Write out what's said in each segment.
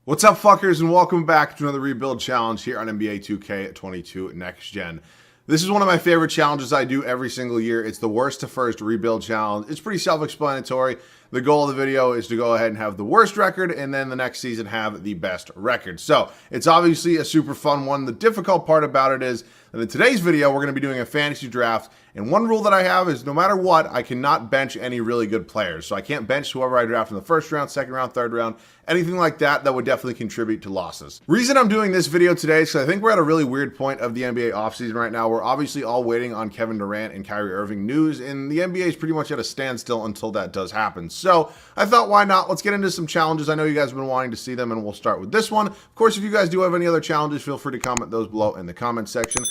What's up, fuckers, and welcome back to another rebuild challenge here on NBA 2K22 Next Gen. This is one of my favorite challenges I do every single year. It's the worst to first rebuild challenge. It's pretty self-explanatory. The goal of the video is to go ahead and have the worst record and then the next season have the best record. So it's obviously a super fun one. The difficult part about it is that in today's video, we're going to be doing a fantasy draft. And one rule that I have is no matter what, I cannot bench any really good players. So I can't bench whoever I draft in the first round, second round, third round, anything like that that would definitely contribute to losses. Reason I'm doing this video today is because I think we're at a really weird point of the NBA offseason right now. We're obviously all waiting on Kevin Durant and Kyrie Irving news, and the NBA is pretty much at a standstill until that does happen. So I thought, why not? Let's get into some challenges. I know you guys have been wanting to see them, and we'll start with this one. Of course, if you guys do have any other challenges, feel free to comment those below in the comment section.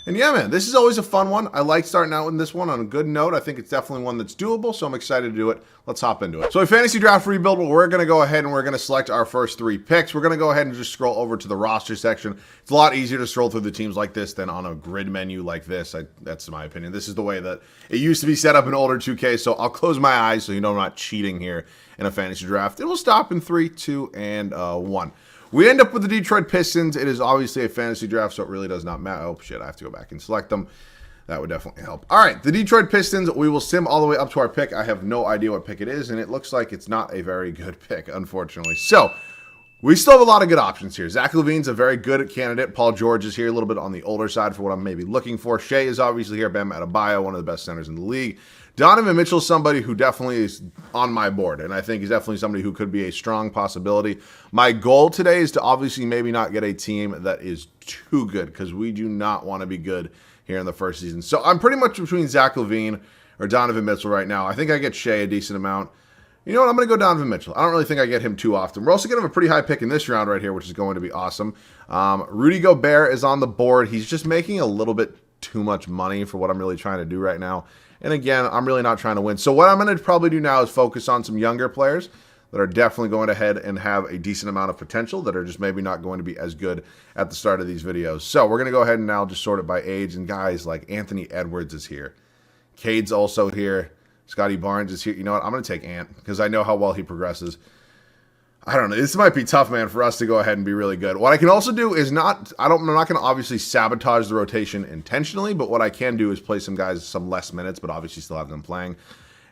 And yeah, man, this is always a fun one. I like starting out with this one on a good note. I think it's definitely one that's doable, so I'm excited to do it. Let's hop into it. So a fantasy draft rebuild, we're going to go ahead and we're going to select our first three picks. We're going to go ahead and just scroll over to the roster section. It's a lot easier to scroll through the teams like this than on a grid menu like this. That's my opinion. This is the way that it used to be set up in older 2K, so I'll close my eyes so you know I'm not cheating here in a fantasy draft. It will stop in 3, 2, and 1. We end up with the Detroit Pistons. It is obviously a fantasy draft, so it really does not matter. Oh, shit, I have to go back and select them. That would definitely help. All right, the Detroit Pistons, we will sim all the way up to our pick. I have no idea what pick it is, and it looks like it's not a very good pick, unfortunately. So, we still have a lot of good options here. Zach LaVine's a very good candidate. Paul George is here, a little bit on the older side for what I'm maybe looking for. Shea is obviously here. Bam Adebayo, one of the best centers in the league. Donovan Mitchell is somebody who definitely is on my board, and I think he's definitely somebody who could be a strong possibility. My goal today is to obviously maybe not get a team that is too good, because we do not want to be good here in the first season. So I'm pretty much between Zach LaVine or Donovan Mitchell right now. I think I get Shea a decent amount. You know what? I'm going to go Donovan Mitchell. I don't really think I get him too often. We're also going to have a pretty high pick in this round right here, which is going to be awesome. Rudy Gobert is on the board. He's just making a little bit too much money for what I'm really trying to do right now. And again, I'm really not trying to win. So what I'm going to probably do now is focus on some younger players that are definitely going ahead and have a decent amount of potential that are just maybe not going to be as good at the start of these videos. So we're going to go ahead and now just sort it by age. And guys like Anthony Edwards is here. Cade's also here. Scotty Barnes is here. You know what? I'm going to take Ant because I know how well he progresses. I don't know. This might be tough, man, for us to go ahead and be really good. What I can also do is I'm not going to obviously sabotage the rotation intentionally, but what I can do is play some guys some less minutes, but obviously still have them playing.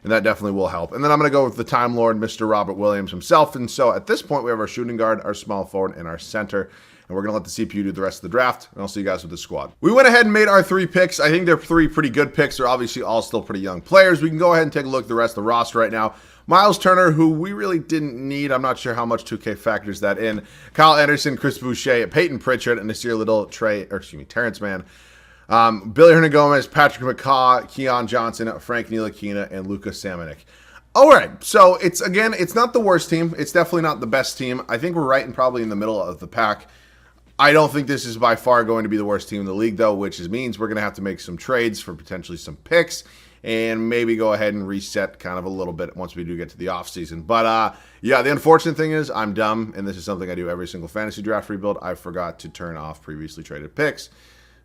And that definitely will help. And then I'm going to go with the Time Lord, Mr. Robert Williams himself. And so at this point, we have our shooting guard, our small forward, and our center. And we're going to let the CPU do the rest of the draft, and I'll see you guys with the squad. We went ahead and made our three picks. I think they're three pretty good picks. They're obviously all still pretty young players. We can go ahead and take a look at the rest of the roster right now. Miles Turner, who we really didn't need. I'm not sure how much 2K factors that in. Kyle Anderson, Chris Boucher, Peyton Pritchard, and Nasir Little, Terrence Mann. Billy Hernangomez, Patrick McCaw, Keon Johnson, Frank Ntilikina, and Luka Samanic. All right, so it's not the worst team. It's definitely not the best team. I think we're right and probably in the middle of the pack. I don't think this is by far going to be the worst team in the league, though, which means we're going to have to make some trades for potentially some picks and maybe go ahead and reset kind of a little bit once we do get to the offseason. But, yeah, the unfortunate thing is I'm dumb, and this is something I do every single fantasy draft rebuild. I forgot to turn off previously traded picks,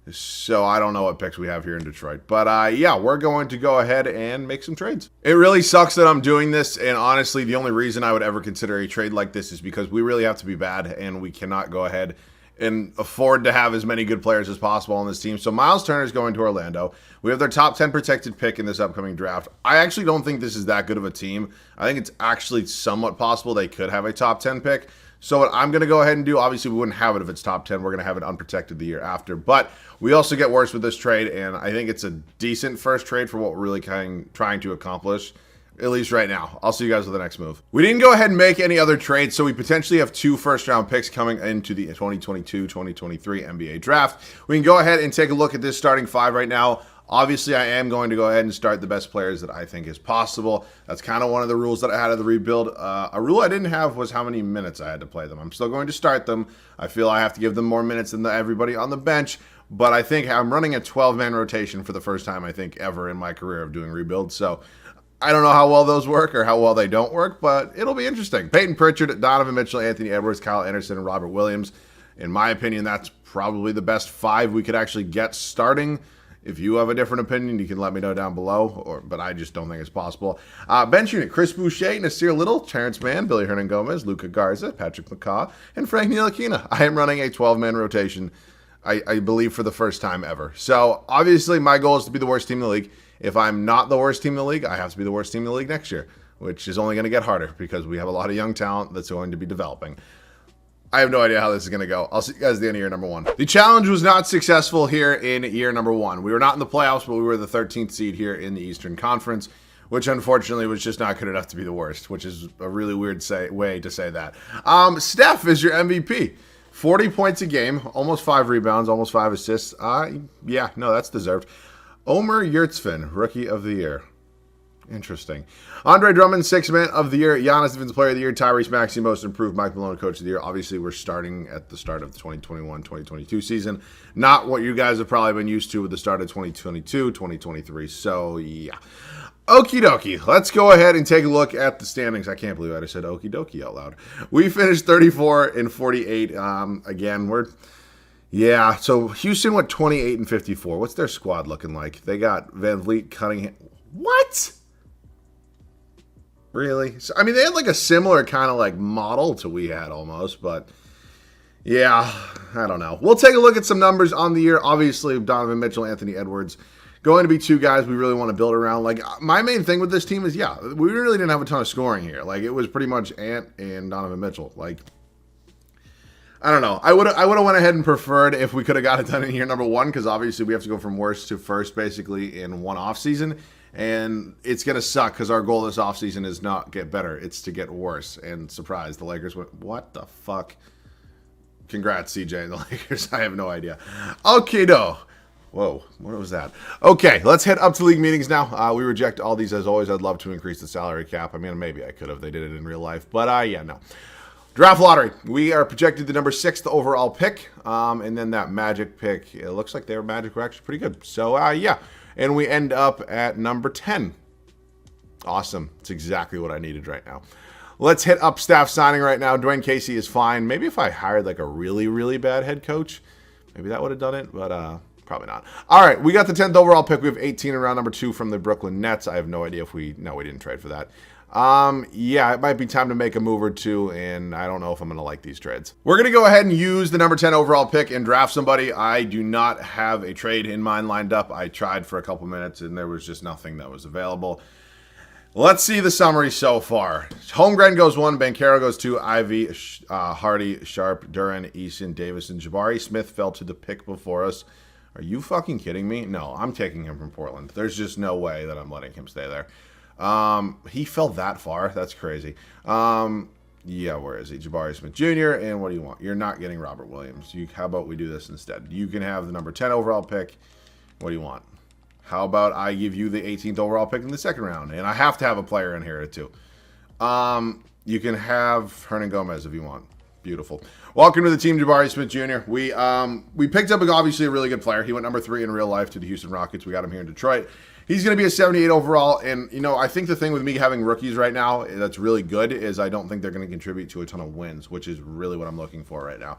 so I don't know what picks we have here in Detroit. But, yeah, we're going to go ahead and make some trades. It really sucks that I'm doing this, and honestly, the only reason I would ever consider a trade like this is because we really have to be bad, and we cannot go ahead and afford to have as many good players as possible on this team. So Miles Turner is going to Orlando. We have their top 10 protected pick in this upcoming draft. I actually don't think this is that good of a team. I think it's actually somewhat possible they could have a top 10 pick. So what I'm going to go ahead and do, obviously we wouldn't have it if it's top 10. We're going to have it unprotected the year after. But we also get worse with this trade, and I think it's a decent first trade for what we're really trying to accomplish. At least right now. I'll see you guys with the next move. We didn't go ahead and make any other trades, so we potentially have 2 first-round picks coming into the 2022-2023 NBA draft. We can go ahead and take a look at this starting 5 right now. Obviously, I am going to go ahead and start the best players that I think is possible. That's kind of one of the rules that I had of the rebuild. A rule I didn't have was how many minutes I had to play them. I'm still going to start them. I feel I have to give them more minutes than everybody on the bench, but I think I'm running a 12-man rotation for the first time, I think, ever in my career of doing rebuilds. So I don't know how well those work or how well they don't work, but it'll be interesting. Peyton Pritchard, Donovan Mitchell, Anthony Edwards, Kyle Anderson, and Robert Williams. In my opinion, that's probably the best 5 we could actually get starting If you have a different opinion, you can let me know down below, but I just don't think it's possible. Bench unit, Chris Boucher, Nasir Little, Terrence Mann, Billy Hernan Gomez, Luca Garza, Patrick McCaw, and Frank Ntilikina. I am running a 12-man rotation, I believe, for the first time ever. So, obviously, my goal is to be the worst team in the league. If I'm not the worst team in the league, I have to be the worst team in the league next year, which is only going to get harder because we have a lot of young talent that's going to be developing. I have no idea how this is going to go. I'll see you guys at the end of year number 1. The challenge was not successful here in year number 1. We were not in the playoffs, but we were the 13th seed here in the Eastern Conference, which unfortunately was just not good enough to be the worst, which is a really weird way to say that. Steph is your MVP. 40 points a game, almost 5 rebounds, almost 5 assists. Yeah, no, that's deserved. Omer Yurtseven, Rookie of the Year. Interesting. Andre Drummond, 6th Man of the Year. Giannis, Defensive Player of the Year. Tyrese Maxey, Most Improved. Mike Malone, Coach of the Year. Obviously, we're starting at the start of the 2021-2022 season. Not what you guys have probably been used to with the start of 2022, 2023. So, yeah. Okie dokie. Let's go ahead and take a look at the standings. I can't believe I just said okie dokie out loud. We finished 34 and 48. Again, yeah, so Houston went 28 and 54. What's their squad looking like? They got Van Vliet, Cunningham. What? Really? So, I mean, they had like a similar kind of like model to we had almost, but yeah, I don't know. We'll take a look at some numbers on the year. Obviously, Donovan Mitchell, Anthony Edwards, going to be 2 guys we really want to build around. Like, my main thing with this team is, yeah, we really didn't have a ton of scoring here. Like, it was pretty much Ant and Donovan Mitchell. Like, I don't know. I would have went ahead and preferred if we could have got it done in year number 1, because obviously we have to go from worst to first basically in one offseason. And it's going to suck because our goal this offseason is not get better. It's to get worse. And surprise, the Lakers went, what the fuck? Congrats, CJ and the Lakers. I have no idea. Okay, no. Whoa, what was that? Okay, let's head up to league meetings now. We reject all these as always. I'd love to increase the salary cap. I mean, maybe I could have. They did it in real life. But, yeah, no. Draft lottery. We are projected the number 6th overall pick. And then that Magic pick, it looks like their Magic were actually pretty good. So, yeah. And we end up at number 10. Awesome. It's exactly what I needed right now. Let's hit up staff signing right now. Dwayne Casey is fine. Maybe if I hired like a really, really bad head coach, maybe that would have done it, but probably not. All right, we got the 10th overall pick. We have 18 in round number 2 from the Brooklyn Nets. I have no idea if we didn't trade for that. Yeah, it might be time to make a move or two, and I don't know if I'm going to like these trades. We're going to go ahead and use the number 10 overall pick and draft somebody. I do not have a trade in mind lined up. I tried for a couple minutes, and there was just nothing that was available. Let's see the summary so far. Holmgren goes 1, Banchero goes 2, Ivy, Hardy, Sharp, Duran, Eason, Davis, and Jabari Smith fell to the pick before us. Are you fucking kidding me? No, I'm taking him from Portland. There's just no way that I'm letting him stay there. He fell that far. That's crazy. Yeah, where is he? Jabari Smith Jr. And what do you want? You're not getting Robert Williams. How about we do this instead? You can have the number 10 overall pick. What do you want? How about I give you the 18th overall pick in the 2nd round? And I have to have a player in here too. You can have Hernan Gomez if you want. Beautiful. Welcome to the team, Jabari Smith Jr. We picked up obviously a really good player. He went number 3 in real life to the Houston Rockets. We got him here in Detroit. He's going to be a 78 overall, and, you know, I think the thing with me having rookies right now that's really good is I don't think they're going to contribute to a ton of wins, which is really what I'm looking for right now.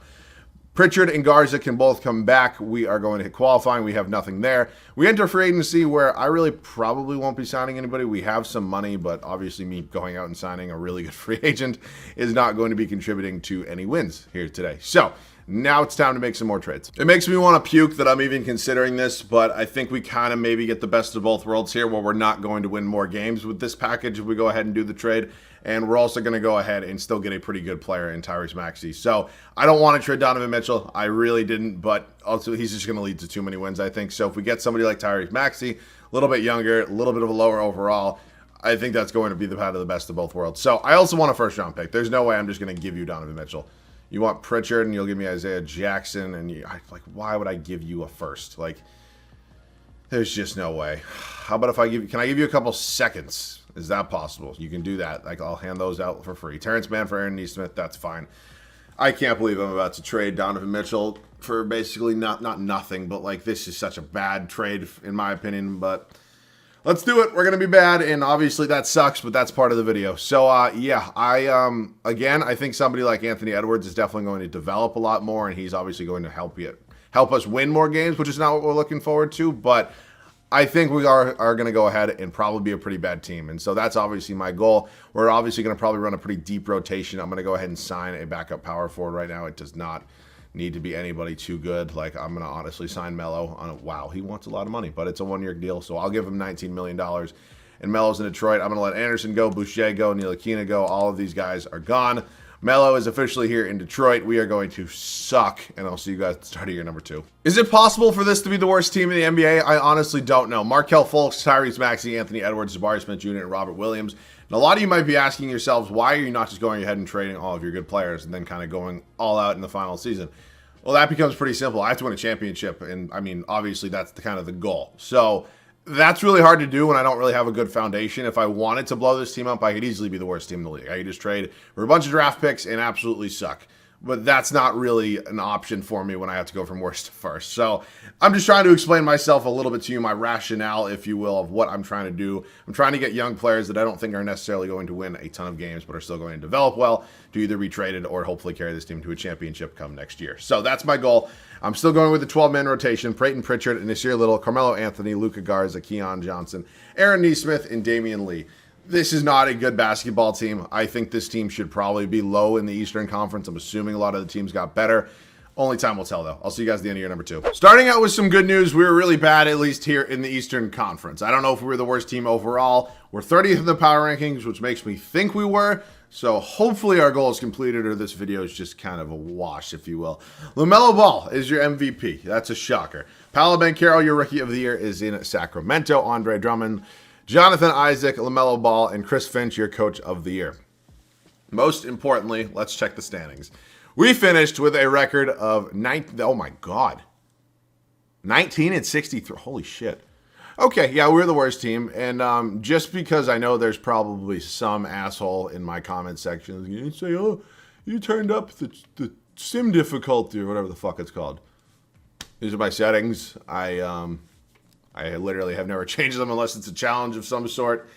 Pritchard and Garza can both come back. We are going to hit qualifying. We have nothing there. We enter free agency where I really probably won't be signing anybody. We have some money, but obviously me going out and signing a really good free agent is not going to be contributing to any wins here today. So now it's time to make some more trades. It makes me want to puke that I'm even considering this, but I think we kind of maybe get the best of both worlds here where we're not going to win more games with this package if we go ahead and do the trade. And we're also going to go ahead and still get a pretty good player in Tyrese Maxey. So I don't want to trade Donovan Mitchell. I really didn't, but also he's just going to lead to too many wins, I think. So if we get somebody like Tyrese Maxey, a little bit younger, a little bit of a lower overall, I think that's going to be the path of the best of both worlds. So I also want a first-round pick. There's no way I'm just going to give you Donovan Mitchell. You want Pritchard, and you'll give me Isaiah Jackson, and why would I give you a first? Like, there's just no way. How about if can I give you a couple seconds? Is that possible? You can do that. Like, I'll hand those out for free. Terrence Mann for Aaron Nesmith, that's fine. I can't believe I'm about to trade Donovan Mitchell for basically not nothing, but like this is such a bad trade in my opinion, but let's do it. We're going to be bad, and obviously that sucks, but that's part of the video. So, yeah, again, I think somebody like Anthony Edwards is definitely going to develop a lot more, and he's obviously going to help help us win more games, which is not what we're looking forward to. But I think we are going to go ahead and probably be a pretty bad team. And so that's obviously my goal. We're obviously going to probably run a pretty deep rotation. I'm going to go ahead and sign a backup power forward right now. It does not need to be anybody too good. Like, I'm going to honestly sign Melo on wow, he wants a lot of money, but it's a 1-year deal. So I'll give him $19 million. And Melo's in Detroit. I'm going to let Anderson go, Boucher go, Ntilikina go. All of these guys are gone. Melo is officially here in Detroit. We are going to suck, and I'll see you guys at the start of year number 2. Is it possible for this to be the worst team in the NBA? I honestly don't know. Markelle Fultz, Tyrese Maxey, Anthony Edwards, Jabari Smith Jr., and Robert Williams. And a lot of you might be asking yourselves, why are you not just going ahead and trading all of your good players and then kind of going all out in the final season? Well, that becomes pretty simple. I have to win a championship, and I mean, obviously, that's the kind of the goal. So that's really hard to do when I don't really have a good foundation. If I wanted to blow this team up, I could easily be the worst team in the league. I could just trade for a bunch of draft picks and absolutely suck. But that's not really an option for me when I have to go from worst to first. So I'm just trying to explain myself a little bit to you, my rationale, if you will, of what I'm trying to do. I'm trying to get young players that I don't think are necessarily going to win a ton of games, but are still going to develop well to either be traded or hopefully carry this team to a championship come next year. So that's my goal. I'm still going with the 12-man rotation: Peyton Pritchard, Nasir Little, Carmelo Anthony, Luka Garza, Keon Johnson, Aaron Nesmith, and Damian Lee. This is not a good basketball team. I think this team should probably be low in the Eastern Conference. I'm assuming a lot of the teams got better. Only time will tell, though. I'll see you guys at the end of year number 2. Starting out with some good news, we were really bad, at least here in the Eastern Conference. I don't know if we were the worst team overall. We're 30th in the power rankings, which makes me think we were. So hopefully our goal is completed, or this video is just kind of a wash, if you will. LaMelo Ball is your MVP. That's a shocker. Paolo Banchero, your Rookie of the Year, is in Sacramento. Andre Drummond, Jonathan Isaac, LaMelo Ball, and Chris Finch, your Coach of the Year. Most importantly, let's check the standings. We finished with a record of 19. Oh my God, 19-63. Holy shit. Okay, yeah, we're the worst team, and just because I know there's probably some asshole in my comment section, you say, "Oh, you turned up the sim difficulty," or whatever the fuck it's called. These are my settings. I literally have never changed them unless it's a challenge of some sort.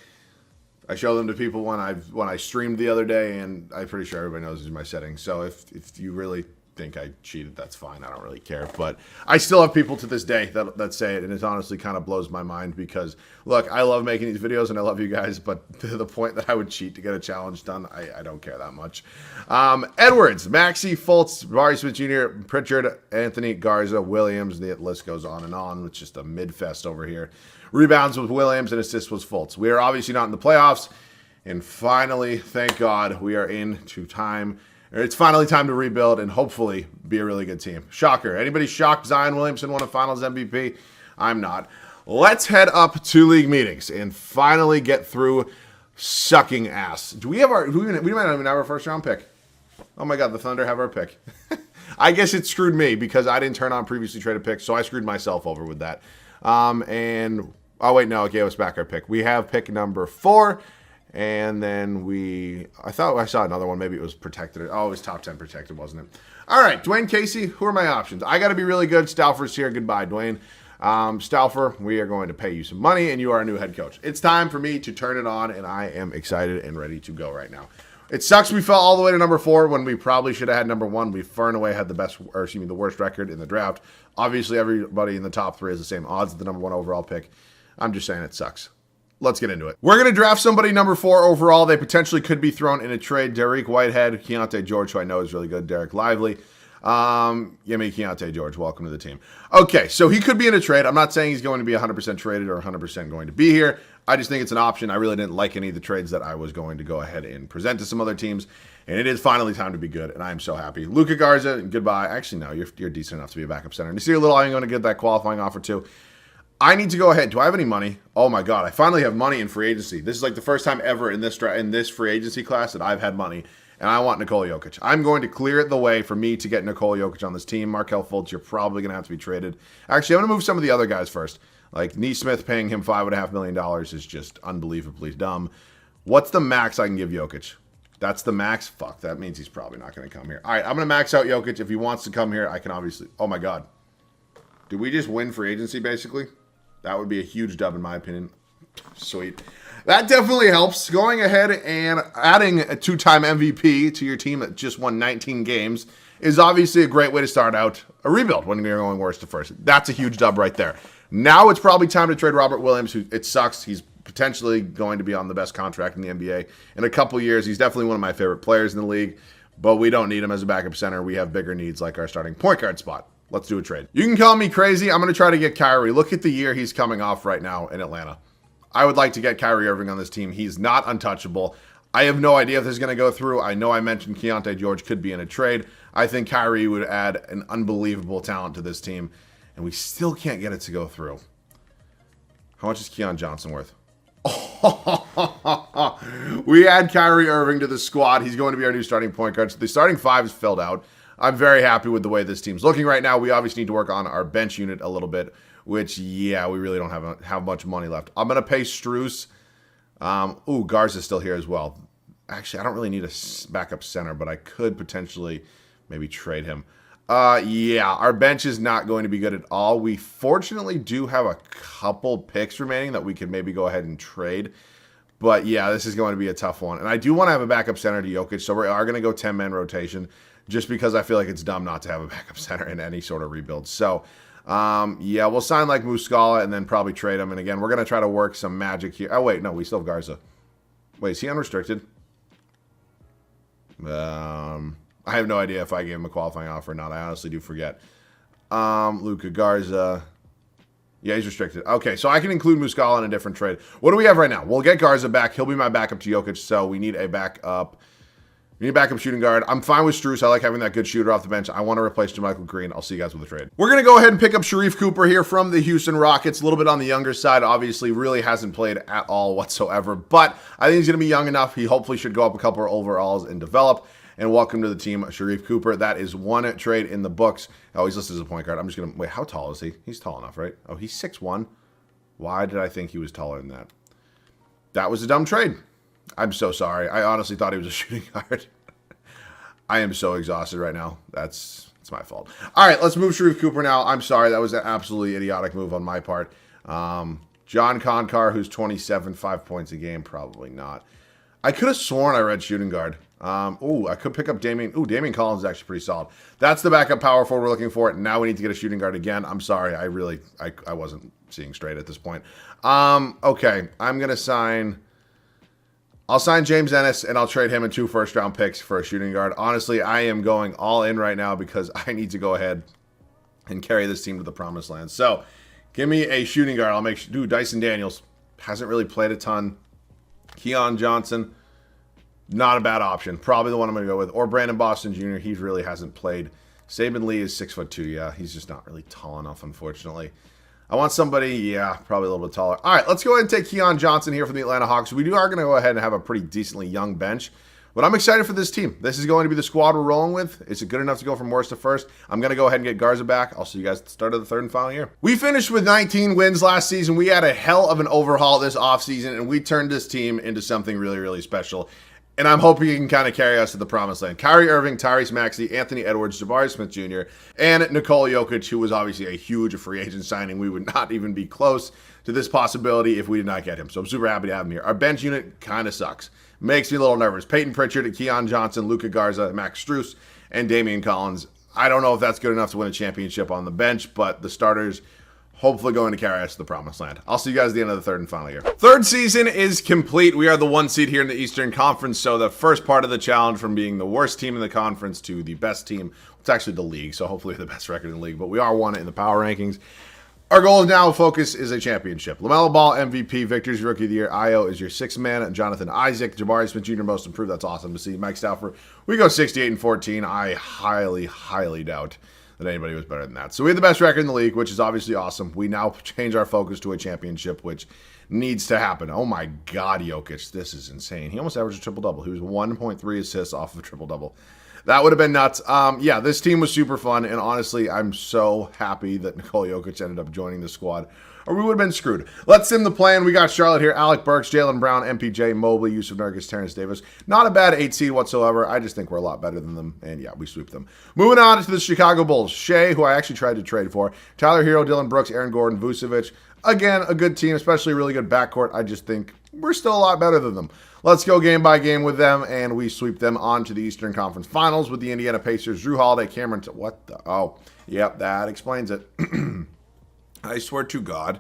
I show them to people when I streamed the other day, and I'm pretty sure everybody knows these are my settings. So if you really think I cheated, that's fine. I don't really care. But I still have people to this day that say it, and it honestly kind of blows my mind because, look, I love making these videos, and I love you guys, but to the point that I would cheat to get a challenge done, I don't care that much. Edwards, Maxey, Fultz, Jabari Smith Jr., Pritchard, Anthony, Garza, Williams, the list goes on and on. It's just a mid-fest over here. Rebounds with Williams, and assists was Fultz. We are obviously not in the playoffs, and finally, thank God, we are into time. It's finally time to rebuild and hopefully be a really good team. Shocker. Anybody shocked Zion Williamson won a Finals MVP? I'm not. Let's head up to league meetings and finally get through sucking ass. We might not even have our first round pick. Oh my God, the Thunder have our pick. I guess it screwed me because I didn't turn on previously traded picks, so I screwed myself over with that. Oh wait, no, it gave us back our pick. We have pick number 4. And then I thought I saw another one. Maybe it was protected. Oh, it was top 10 protected, wasn't it? All right, Dwayne Casey, who are my options? I got to be really good. Stauffer's here. Goodbye, Dwayne. Stauffer, we are going to pay you some money, and you are a new head coach. It's time for me to turn it on, and I am excited and ready to go right now. It sucks we fell all the way to number 4 when we probably should have had number 1. We far and away had the worst record in the draft. Obviously, everybody in the top 3 has the same odds as the number 1 overall pick. I'm just saying it sucks. Let's get into it. We're going to draft somebody number 4 overall. They potentially could be thrown in a trade. Derek Whitehead, Keontae George, who I know is really good. Derek Lively. Give me Keontae George. Welcome to the team. Okay, so he could be in a trade. I'm not saying he's going to be 100% traded or 100% going to be here. I just think it's an option. I really didn't like any of the trades that I was going to go ahead and present to some other teams. And it is finally time to be good, and I am so happy. Luka Garza, goodbye. Actually, no, you're decent enough to be a backup center. Nasir Little, I'm going to get that qualifying offer too. I need to go ahead. Do I have any money? Oh my God, I finally have money in free agency. This is like the first time ever in this free agency class that I've had money, and I want Nikola Jokic. I'm going to clear the way for me to get Nikola Jokic on this team. Markelle Fultz, you're probably going to have to be traded. Actually, I'm going to move some of the other guys first. Like Nesmith paying him $5.5 million is just unbelievably dumb. What's the max I can give Jokic? That's the max? Fuck, that means he's probably not going to come here. All right, I'm going to max out Jokic. If he wants to come here, I can obviously... Oh my God. Did we just win free agency, basically? That would be a huge dub in my opinion. Sweet. That definitely helps. Going ahead and adding a 2-time MVP to your team that just won 19 games is obviously a great way to start out a rebuild when you're going worst to first. That's a huge dub right there. Now it's probably time to trade Robert Williams, who it sucks. He's potentially going to be on the best contract in the NBA in a couple years. He's definitely one of my favorite players in the league, but we don't need him as a backup center. We have bigger needs like our starting point guard spot. Let's do a trade. You can call me crazy. I'm going to try to get Kyrie. Look at the year he's coming off right now in Atlanta. I would like to get Kyrie Irving on this team. He's not untouchable. I have no idea if this is going to go through. I know I mentioned Keontae George could be in a trade. I think Kyrie would add an unbelievable talent to this team, and we still can't get it to go through. How much is Keon Johnson worth? We add Kyrie Irving to the squad. He's going to be our new starting point guard. So the starting five is filled out. I'm very happy with the way this team's looking right now. We obviously need to work on our bench unit a little bit, which, yeah, we really don't have much money left. I'm going to pay Strus. Garza's still here as well. Actually, I don't really need a backup center, but I could potentially maybe trade him. Yeah, our bench is not going to be good at all. We fortunately do have a couple picks remaining that we could maybe go ahead and trade. But yeah, this is going to be a tough one. And I do want to have a backup center to Jokic, so we are going to go 10-man rotation just because I feel like it's dumb not to have a backup center in any sort of rebuild. So, yeah, we'll sign like Muscala and then probably trade him. And again, we're going to try to work some magic here. Oh, wait, no, we still have Garza. Wait, is he unrestricted? I have no idea if I gave him a qualifying offer or not. I honestly do forget. Luka Garza. Yeah, he's restricted. Okay, so I can include Muscala in a different trade. What do we have right now? We'll get Garza back. He'll be my backup to Jokic, so we need a backup. We need a backup shooting guard. I'm fine with Strus. I like having that good shooter off the bench. I want to replace JaMychal Green. I'll see you guys with the trade. We're going to go ahead and pick up Sharife Cooper here from the Houston Rockets. A little bit on the younger side. Obviously, really hasn't played at all whatsoever. But I think he's going to be young enough. He hopefully should go up a couple of overalls and develop. And welcome to the team, Sharife Cooper. That is one trade in the books. Oh, he's listed as a point guard. I'm just going to... Wait, how tall is he? He's tall enough, right? Oh, he's 6'1". Why did I think he was taller than that? That was a dumb trade. I'm so sorry. I honestly thought he was a shooting guard. I am so exhausted right now. It's my fault. All right, let's move Sharife Cooper now. I'm sorry. That was an absolutely idiotic move on my part. John Concar, who's 27, 5 points a game. Probably not. I could have sworn I read shooting guard. I could pick up Damian. Damian Collins is actually pretty solid. That's the backup power forward we're looking for. Now we need to get a shooting guard again. I'm sorry. I wasn't seeing straight at this point. Okay. I'll sign James Ennis, and I'll trade him and 2 first-round picks for a shooting guard. Honestly, I am going all in right now because I need to go ahead and carry this team to the promised land. So, give me a shooting guard. I'll make sure. Dyson Daniels hasn't really played a ton. Keon Johnson, not a bad option. Probably the one I'm going to go with. Or Brandon Boston Jr. He really hasn't played. Saban Lee is 6'2". Yeah, he's just not really tall enough, unfortunately. I want somebody, yeah, probably a little bit taller. All right, let's go ahead and take Keon Johnson here from the Atlanta Hawks. We are going to go ahead and have a pretty decently young bench. But I'm excited for this team. This is going to be the squad we're rolling with. Is it good enough to go from worst to first? I'm going to go ahead and get Garza back. I'll see you guys at the start of the third and final year. We finished with 19 wins last season. We had a hell of an overhaul this offseason, and we turned this team into something really, really special. And I'm hoping he can kind of carry us to the promised land. Kyrie Irving, Tyrese Maxey, Anthony Edwards, Jabari Smith Jr., and Nikola Jokic, who was obviously a huge free agent signing. We would not even be close to this possibility if we did not get him. So I'm super happy to have him here. Our bench unit kind of sucks. Makes me a little nervous. Peyton Pritchard, Keon Johnson, Luka Garza, Max Strus, and Damian Collins. I don't know if that's good enough to win a championship on the bench, but the starters hopefully going to carry us to the promised land. I'll see you guys at the end of the third and final year. Third season is complete. We are the 1 seed here in the Eastern Conference, so the first part of the challenge from being the worst team in the conference to the best team, it's actually the league, so hopefully the best record in the league, but we are 1 in the power rankings. Our goal now, focus, is a championship. LaMelo Ball, MVP, Victor's Rookie of the Year, Io is your 6th man, Jonathan Isaac, Jabari Smith Jr., most improved, that's awesome to see. Mike Stafford, we go 68-14. I highly, highly doubt that anybody was better than that. So we have the best record in the league, which is obviously awesome. We now change our focus to a championship, which needs to happen. Oh my God, Jokic, this is insane. He almost averaged a triple-double. He was 1.3 assists off of a triple-double. That would have been nuts. Yeah, this team was super fun, and honestly, I'm so happy that Nikola Jokic ended up joining the squad. or we would have been screwed. Let's sim the plan. We got Charlotte here. Alec Burks, Jaylen Brown, MPJ, Mobley, Yusuf Nurkic, Terrence Davis. Not a bad 8 seed whatsoever. I just think we're a lot better than them. And yeah, we sweep them. Moving on to the Chicago Bulls. Shea, who I actually tried to trade for. Tyler Hero, Dylan Brooks, Aaron Gordon, Vucevic. Again, a good team, especially a really good backcourt. I just think we're still a lot better than them. Let's go game by game with them, and we sweep them on to the Eastern Conference Finals with the Indiana Pacers. Drew Holiday, Cameron... What the... Oh, yep, that explains it. I swear to God,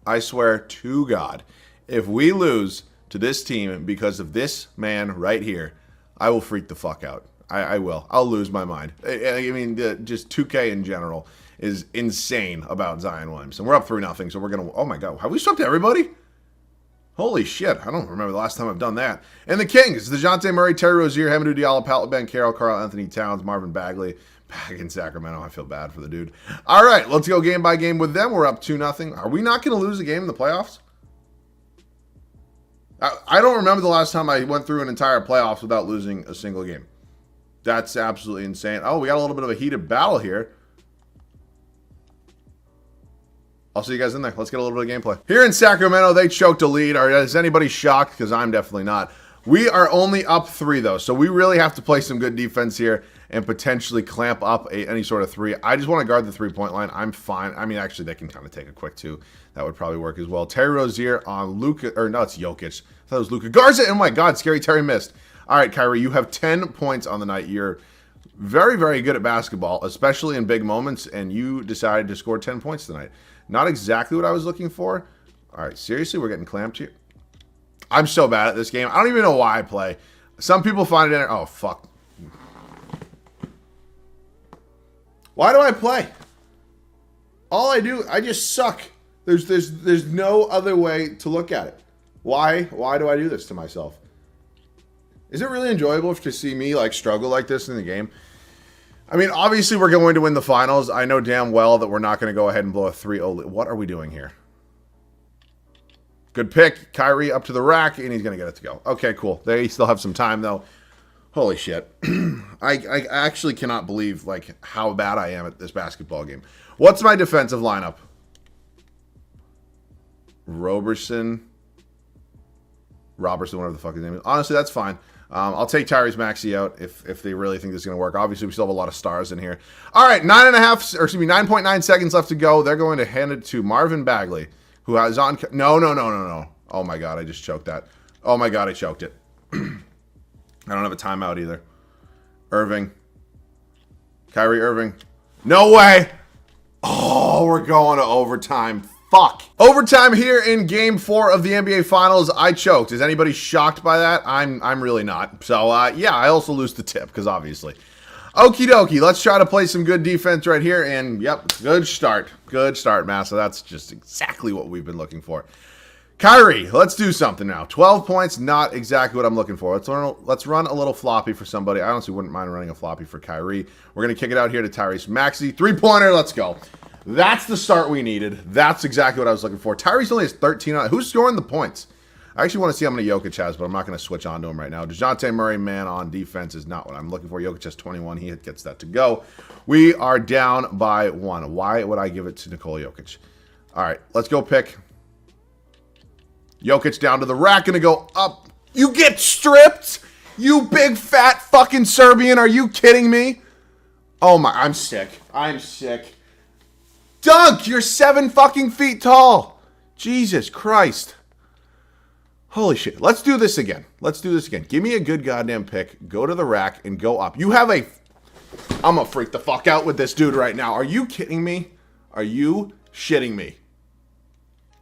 I swear to God, if we lose to this team because of this man right here, I will freak the fuck out. I will. I'll lose my mind. I mean, just 2K in general is insane about Zion Williamson. We're up 3-0, so we're going to... Oh, my God. Have we swept everybody? Holy shit. I don't remember the last time I've done that. And the Kings, DeJounte Murray, Terry Rozier, Hamidou Diallo, Pat Ben Carroll, Karl Anthony Towns, Marvin Bagley. Back in Sacramento. I feel bad for the dude. All right, let's go game by game with them. We're up 2-0. Are we not going to lose a game in the playoffs? I don't remember the last time I went through an entire playoffs without losing a single game. That's absolutely insane. Oh, we got a little bit of a heated battle here. I'll see you guys in there. Let's get a little bit of gameplay. Here in Sacramento, they choked a lead. Is anybody shocked? Because I'm definitely not. We are only up 3, though, so we really have to play some good defense here and potentially clamp up any sort of 3. I just want to guard the 3-point line. I'm fine. I mean, actually, they can kind of take a quick 2. That would probably work as well. Terry Rozier on Luka, or no, it's Jokic. I thought it was Luka Garza. Oh, my God, Scary Terry missed. All right, Kyrie, you have 10 points on the night. You're very, very good at basketball, especially in big moments, and you decided to score 10 points tonight. Not exactly what I was looking for. All right, seriously, we're getting clamped here. I'm so bad at this game. I don't even know why I play. Some people find it... Oh, fuck. Why do I play? All I do, I just suck. There's no other way to look at it. Why do I do this to myself? Is it really enjoyable to see me like struggle like this in the game? I mean, obviously we're going to win the finals. I know damn well that we're not going to go ahead and blow a 3-0 lead. What are we doing here? Good pick. Kyrie up to the rack, and he's going to get it to go. Okay, cool. They still have some time, though. Holy shit. I actually cannot believe like how bad I am at this basketball game. What's my defensive lineup? Roberson, whatever the fuck his name is. Honestly, that's fine. I'll take Tyrese Maxey out if they really think this is going to work. Obviously, we still have a lot of stars in here. All right, 9.9 seconds left to go. They're going to hand it to Marvin Bagley, who has on... No. Oh, my God, I just choked that. Oh, my God, I choked it. I don't have a timeout either. Irving. Kyrie Irving. No way! Oh, we're going to overtime. Fuck. Overtime here in Game 4 of the NBA Finals. I choked. Is anybody shocked by that? I'm really not. So, yeah, I also lose the tip, because obviously. Okie dokie. Let's try to play some good defense right here. And, yep, good start. Good start, Massa. That's just exactly what we've been looking for. Kyrie, let's do something now. 12 points, not exactly what I'm looking for. Let's run a little floppy for somebody. I honestly wouldn't mind running a floppy for Kyrie. We're going to kick it out here to Tyrese Maxey. 3-pointer, let's go. That's the start we needed. That's exactly what I was looking for. Tyrese only has 13 on. Who's scoring the points? I actually want to see how many Jokic has, but I'm not going to switch on to him right now. DeJounte Murray, man on defense, is not what I'm looking for. Jokic has 21. He gets that to go. We are down by 1. Why would I give it to Nikola Jokic? All right, let's go pick. Jokic down to the rack, gonna go up. You get stripped? You big fat fucking Serbian. Are you kidding me? Oh my, I'm sick. I'm sick. Dunk, you're 7 fucking feet tall. Jesus Christ. Holy shit. Let's do this again. Let's do this again. Give me a good goddamn pick. Go to the rack and go up. You have a... I'm gonna freak the fuck out with this dude right now. Are you kidding me? Are you shitting me?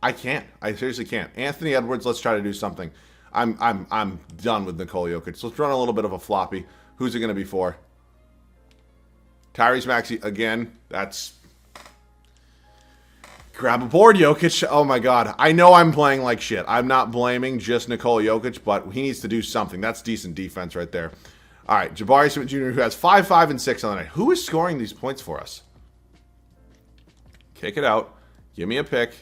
I can't. I seriously can't. Anthony Edwards, let's try to do something. I'm done with Nikola Jokic. Let's run a little bit of a floppy. Who's it going to be for? Tyrese Maxey again. That's... Grab a board, Jokic. Oh, my God. I know I'm playing like shit. I'm not blaming just Nikola Jokic, but he needs to do something. That's decent defense right there. All right, Jabari Smith Jr., who has 5, 5, and 6 on the night. Who is scoring these points for us? Kick it out. Give me a pick.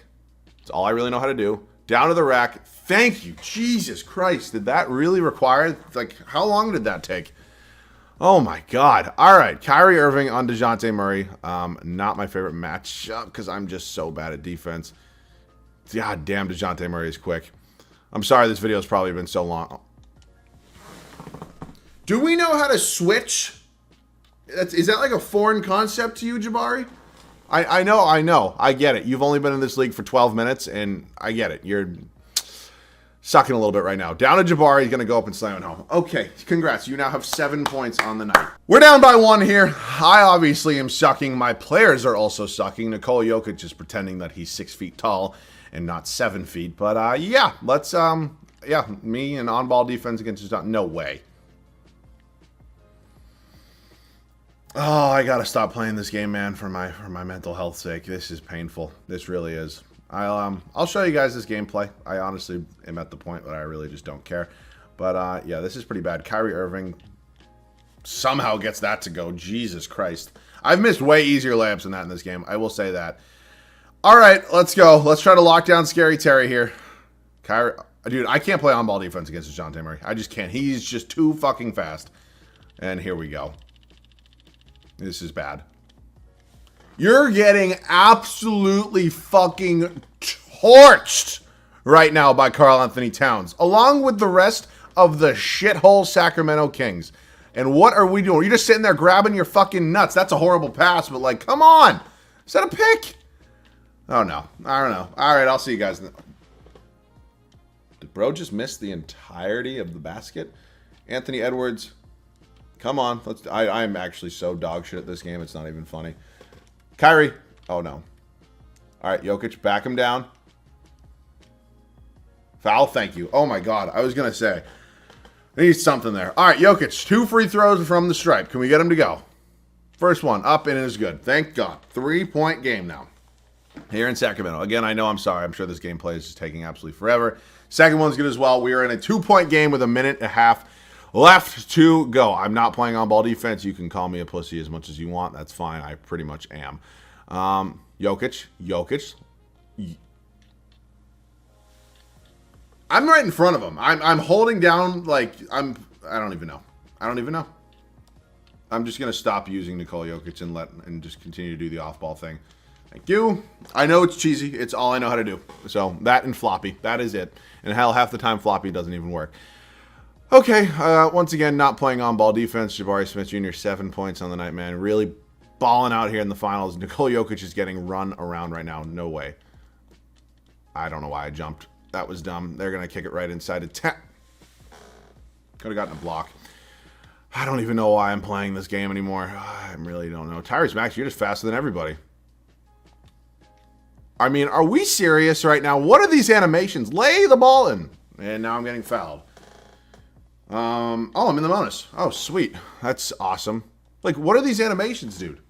That's all I really know how to do. Down to the rack. Thank you. Jesus Christ. Did that really require... Like, how long did that take? Oh my God. All right. Kyrie Irving on DeJounte Murray. Not my favorite matchup because I'm just so bad at defense. God damn, DeJounte Murray is quick. I'm sorry this video has probably been so long. Do we know how to switch? Is that like a foreign concept to you, Jabari? I know. I get it. You've only been in this league for 12 minutes, and I get it. You're sucking a little bit right now. Down to Jabari. He's going to go up and slam it home. Okay, congrats. You now have 7 points on the night. We're down by 1 here. I obviously am sucking. My players are also sucking. Nikola Jokic is pretending that he's 6 feet tall and not 7 feet. But, yeah, let's, me and on-ball defense against just no way. Oh, I gotta stop playing this game, man, for my mental health's sake. This is painful. This really is. I'll show you guys this gameplay. I honestly am at the point that I really just don't care. But yeah, this is pretty bad. Kyrie Irving somehow gets that to go. Jesus Christ. I've missed way easier layups than that in this game. I will say that. All right, let's go. Let's try to lock down Scary Terry here. Kyrie, dude, I can't play on-ball defense against DeJounte Murray. I just can't. He's just too fucking fast. And here we go. This is bad. You're getting absolutely fucking torched right now by Karl Anthony Towns, along with the rest of the shithole Sacramento Kings. And what are we doing? You're just sitting there grabbing your fucking nuts. That's a horrible pass, but like, come on. Is that a pick? Oh, no. I don't know. All right, I'll see you guys. Did bro just miss the entirety of the basket? Anthony Edwards. Come on. I'm actually so dog shit at this game. It's not even funny. Kyrie. Oh, no. All right, Jokic, back him down. Foul, thank you. Oh, my God. I was going to say, I need something there. All right, Jokic, 2 free throws from the stripe. Can we get him to go? First one, up, and it is good. Thank God. 3-point game now here in Sacramento. Again, I know I'm sorry. I'm sure this gameplay is just taking absolutely forever. Second one's good as well. We are in a 2-point game with 1.5 minutes left to go. I'm not playing on ball defense. You can call me a pussy as much as you want. That's fine. I pretty much am. Jokic. I'm right in front of him. I'm holding down like I don't even know. I'm just gonna stop using Nikola Jokic and just continue to do the off-ball thing. Thank you. I know it's cheesy. It's all I know how to do. So that and floppy. That is it. And hell, half the time floppy doesn't even work. Okay, once again, not playing on-ball defense. Jabari Smith Jr., 7 points on the night, man. Really balling out here in the finals. Nikola Jokic is getting run around right now. No way. I don't know why I jumped. That was dumb. They're going to kick it right inside the 10. Could have gotten a block. I don't even know why I'm playing this game anymore. I really don't know. Tyrese Maxey, you're just faster than everybody. I mean, are we serious right now? What are these animations? Lay the ball in. And now I'm getting fouled. Oh, I'm in the bonus. Oh, sweet. That's awesome. Like, what are these animations, dude?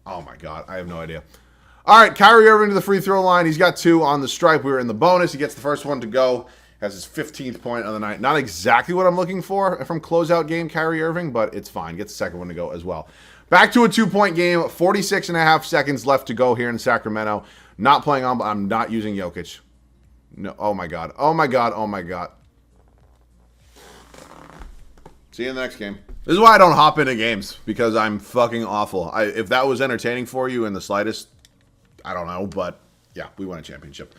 Oh, my God. I have no idea. All right, Kyrie Irving to the free throw line. He's got 2 on the stripe. We were in the bonus. He gets the first one to go. Has his 15th point on the night. Not exactly what I'm looking for from closeout game, Kyrie Irving, but it's fine. Gets the second one to go as well. Back to a 2-point game. 46.5 seconds left to go here in Sacramento. Not playing on. I'm not using Jokic. No. Oh, my God. Oh, my God. Oh, my God. See you in the next game. This is why I don't hop into games, because I'm fucking awful. If that was entertaining for you in the slightest, I don't know, but yeah, we won a championship.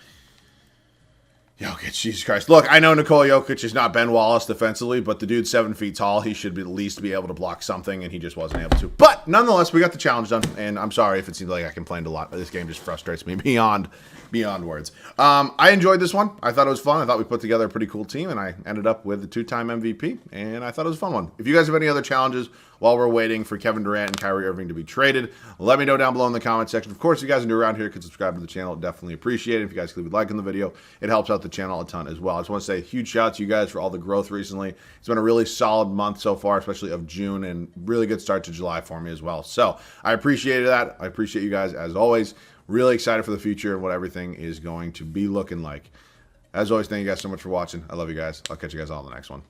Jokic, Jesus Christ. Look, I know Nikola Jokic is not Ben Wallace defensively, but the dude's 7 feet tall. He should at least be able to block something, and he just wasn't able to. But nonetheless, we got the challenge done, and I'm sorry if it seems like I complained a lot. This game just frustrates me beyond words. I enjoyed this one. I thought it was fun. I thought we put together a pretty cool team, and I ended up with a 2-time MVP, and I thought it was a fun one. If you guys have any other challenges while we're waiting for Kevin Durant and Kyrie Irving to be traded, let me know down below in the comment section. Of course, if you guys are new around here, could subscribe to the channel. Definitely appreciate it. If you guys could leave a like on the video, it helps out the channel a ton as well. I just want to say a huge shout out to you guys for all the growth recently. It's been a really solid month so far, especially of June, and really good start to July for me as well. So I appreciated that. I appreciate you guys as always. Really excited for the future and what everything is going to be looking like. As always, thank you guys so much for watching. I love you guys. I'll catch you guys all in the next one.